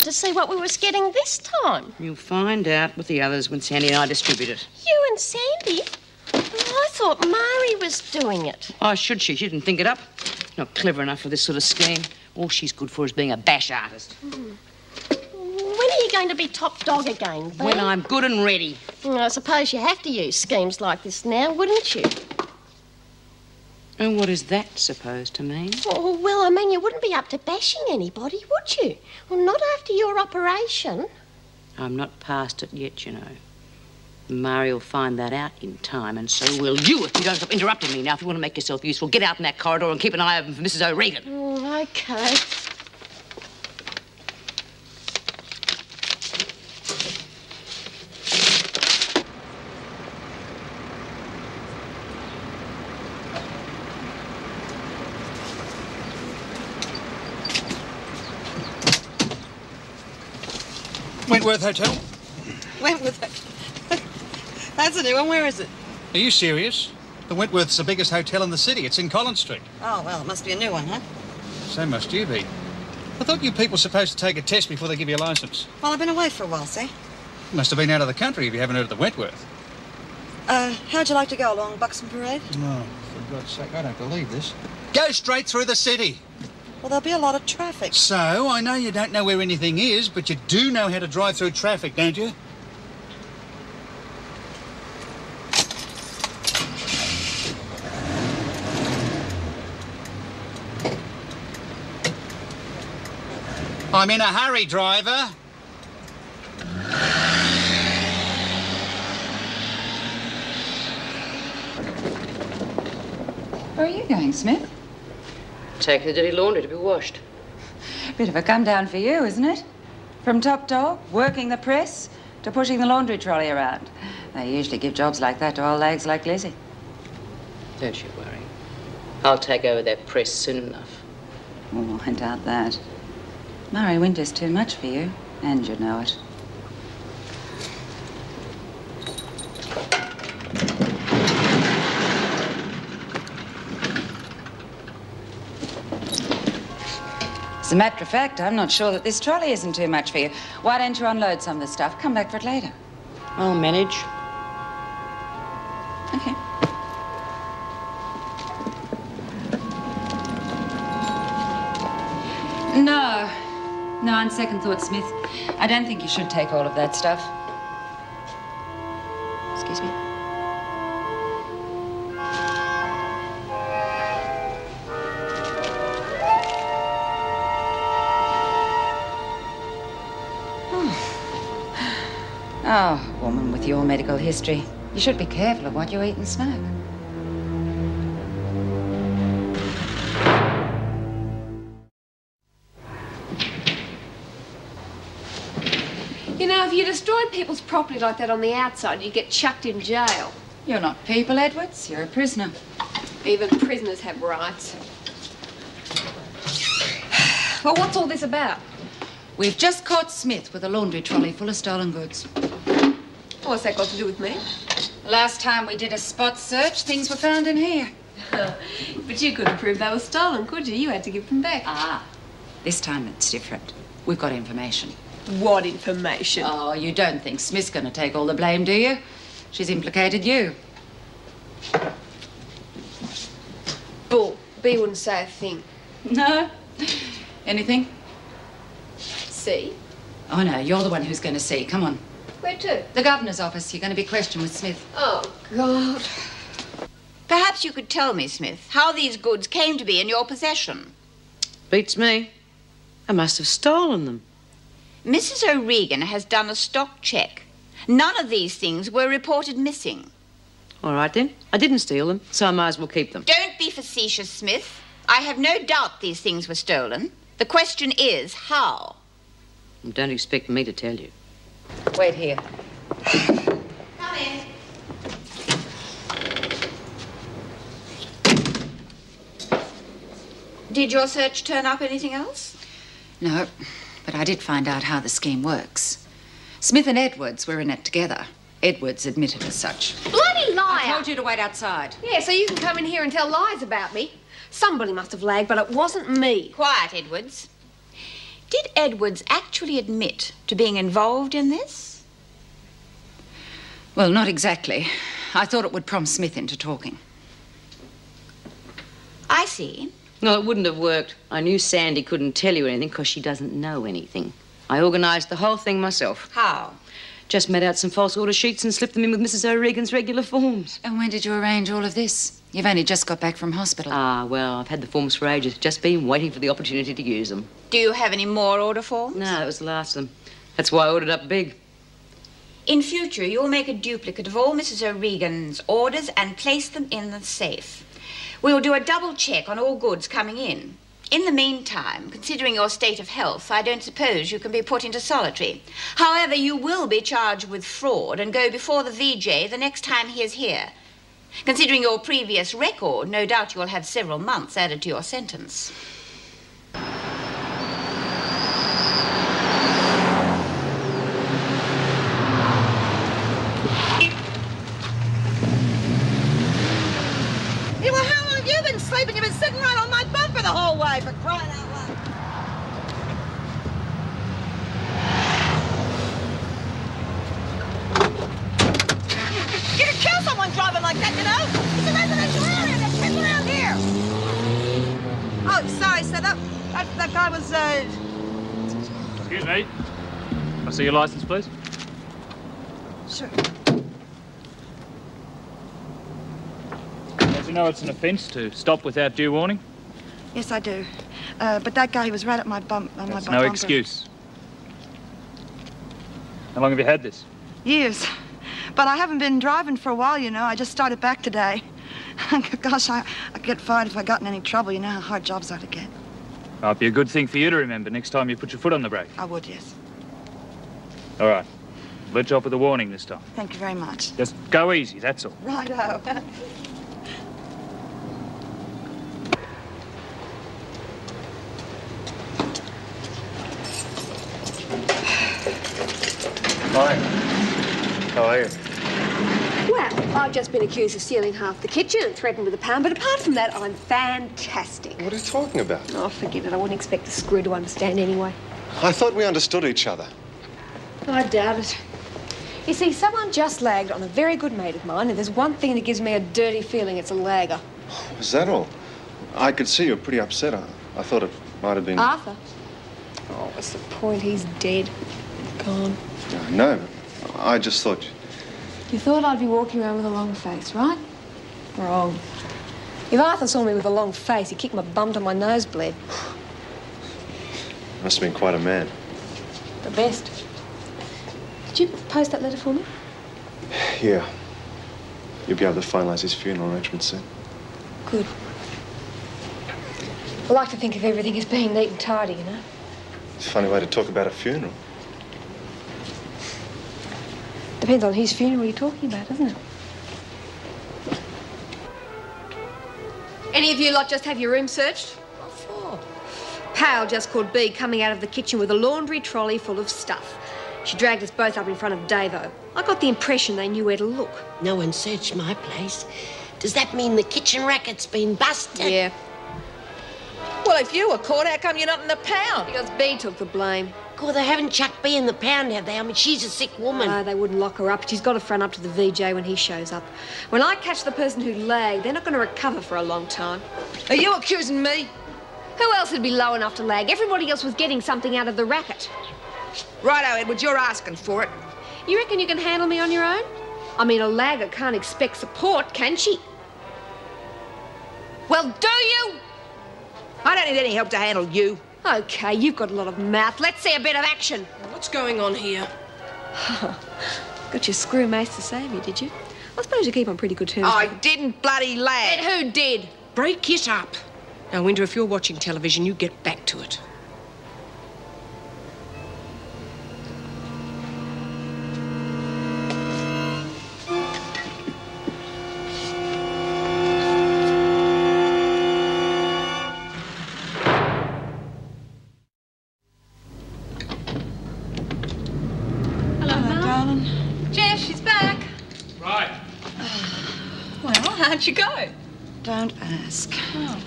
to see what we was getting this time. You'll find out with the others when Sandy and I distribute it. You and Sandy? Well, I thought Mari was doing it. Oh, should she? She didn't think it up. Not clever enough for this sort of scheme. All she's good for is being a bash artist. When are you going to be top dog again, Bea? When I'm good and ready. I suppose you have to use schemes like this now, wouldn't you? And what is that supposed to mean? Oh, well, I mean, you wouldn't be up to bashing anybody, would you? Well, not after your operation. I'm not past it yet, you know. Mari will find that out in time, and so will you if you don't stop interrupting me. Now, if you want to make yourself useful, get out in that corridor and keep an eye open for Mrs. O'Regan. Oh, OK. Wentworth Hotel? Wentworth. That's a new one. Where is it? Are you serious? The Wentworth's the biggest hotel in the city. It's in Collins Street. Oh, well, it must be a new one, huh? So must you be. I thought you people were supposed to take a test before they give you a licence. Well, I've been away for a while, see? You must have been out of the country if you haven't heard of the Wentworth. How'd you like to go along Buxton Parade? Oh, for God's sake, I don't believe this. Go straight through the city. Well, there'll be a lot of traffic. So, I know you don't know where anything is, but you do know how to drive through traffic, don't you? I'm in a hurry, driver. Where are you going, Smith? Take the dirty laundry to be washed. Bit of a come down for you, isn't it? From top dog, working the press, to pushing the laundry trolley around. They usually give jobs like that to old legs like Lizzie. Don't you worry. I'll take over that press soon enough. Oh, I doubt that. Murray Winter's too much for you, and you know it. As a matter of fact, I'm not sure that this trolley isn't too much for you. Why don't you unload some of the stuff? Come back for it later. I'll manage. Okay. No. No, on second thought, Smith, I don't think you should take all of that stuff. Excuse me. Oh, woman with your medical history. You should be careful of what you eat and smoke. You know, if you destroyed people's property like that on the outside, you'd get chucked in jail. You're not people, Edwards. You're a prisoner. Even prisoners have rights. Well, what's all this about? We've just caught Smith with a laundry trolley full of stolen goods. What's that got to do with me? Last time we did a spot search, things were found in here. But you couldn't prove they were stolen, could you? You had to give them back. Ah, this time it's different. We've got information. What information? Oh, you don't think Smith's going to take all the blame, do you? She's implicated you. Bull. Bea wouldn't say a thing. No? Anything? See? Oh, no, you're the one who's going to see. Come on. Where to? The governor's office. You're going to be questioned with Smith. Oh, God. Perhaps you could tell me, Smith, how these goods came to be in your possession. Beats me. I must have stolen them. Mrs. O'Regan has done a stock check. None of these things were reported missing. All right, then. I didn't steal them, so I might as well keep them. Don't be facetious, Smith. I have no doubt these things were stolen. The question is, how? Don't expect me to tell you. Wait here. Come in. Did your search turn up anything else? No, but I did find out how the scheme works. Smith and Edwards were in it together. Edwards admitted as such. Bloody liar! I told you to wait outside. Yeah, so you can come in here and tell lies about me. Somebody must have lagged, but it wasn't me. Quiet, Edwards. Did Edwards actually admit to being involved in this? Well, not exactly. I thought it would prompt Smith into talking. I see. No, it wouldn't have worked. I knew Sandy couldn't tell you anything because she doesn't know anything. I organised the whole thing myself. How? Just made out some false order sheets and slipped them in with Mrs. O'Regan's regular forms. And when did you arrange all of this? You've only just got back from hospital. Ah, well, I've had the forms for ages. Just been waiting for the opportunity to use them. Do you have any more order forms? No, that was the last of them. That's why I ordered up big. In future, you'll make a duplicate of all Mrs. O'Regan's orders and place them in the safe. We'll do a double check on all goods coming in. In the meantime, considering your state of health, I don't suppose you can be put into solitary. However, you will be charged with fraud and go before the VJ the next time he is here. Considering your previous record, no doubt you'll have several months added to your sentence. Hey, well, how long have you been sleeping? You've been sitting right on my bumper the whole way, for crying out loud. You could kill someone driving like that, you know? It's a residential area. There's kids around here. Oh, sorry, sir. That guy was, Excuse me. Can I see your license, please? Sure. As you know, it's an offence to stop without due warning. Yes, I do. But that guy, he was right at my bump. On That's my no bumper. excuse. How long have you had this? Years. But I haven't been driving for a while, you know. I just started back today. Gosh, I'd get fired if I got in any trouble. You know how hard jobs are to get. Might be a good thing for you to remember next time you put your foot on the brake. I would, yes. All right. Let you off with a warning this time. Thank you very much. Just go easy, that's all. Righto. Hi. How are you? Well, I've just been accused of stealing half the kitchen and threatened with a pound, but apart from that, I'm fantastic. What are you talking about? Oh, forget it. I wouldn't expect the screw to understand anyway. I thought we understood each other. I doubt it. You see, someone just lagged on a very good mate of mine, and there's one thing that gives me a dirty feeling, it's a lagger. Was that all? I could see you were pretty upset. I thought it might have been... Arthur? Oh, what's the point? He's dead. Gone. No, I just thought... You thought I'd be walking around with a long face, right? Wrong. If Arthur saw me with a long face, he'd kick my bum till my nose bled. Must have been quite a man. The best. Did you post that letter for me? Yeah. You'll be able to finalise his funeral arrangements soon. Good. I like to think of everything as being neat and tidy, you know? It's a funny way to talk about a funeral. Depends on whose funeral you're talking about, doesn't it? Any of you lot just have your room searched? What for? Pal just called B coming out of the kitchen with a laundry trolley full of stuff. She dragged us both up in front of Davo. I got the impression they knew where to look. No one searched my place. Does that mean the kitchen racket's been busted? Yeah. Well, if you were caught, how come you're not in the pound? Because B took the blame. God, they haven't chucked B in the pound, have they? I mean, she's a sick woman. No, they wouldn't lock her up. She's got to front up to the VJ when he shows up. When I catch the person who lagged, they're not going to recover for a long time. Are you accusing me? Who else would be low enough to lag? Everybody else was getting something out of the racket. Righto, Edwards, you're asking for it. You reckon you can handle me on your own? I mean, a lagger can't expect support, can she? Well, do you? I don't need any help to handle you. Okay, you've got a lot of mouth. Let's see a bit of action. What's going on here? Got your screw mace to save you, did you? I suppose you keep on pretty good terms. I didn't bloody lag. Then who did? Break it up. Now, Winter, if you're watching television, you get back to it. Jess, she's back. Right. Well, how'd you go? Don't ask. Oh.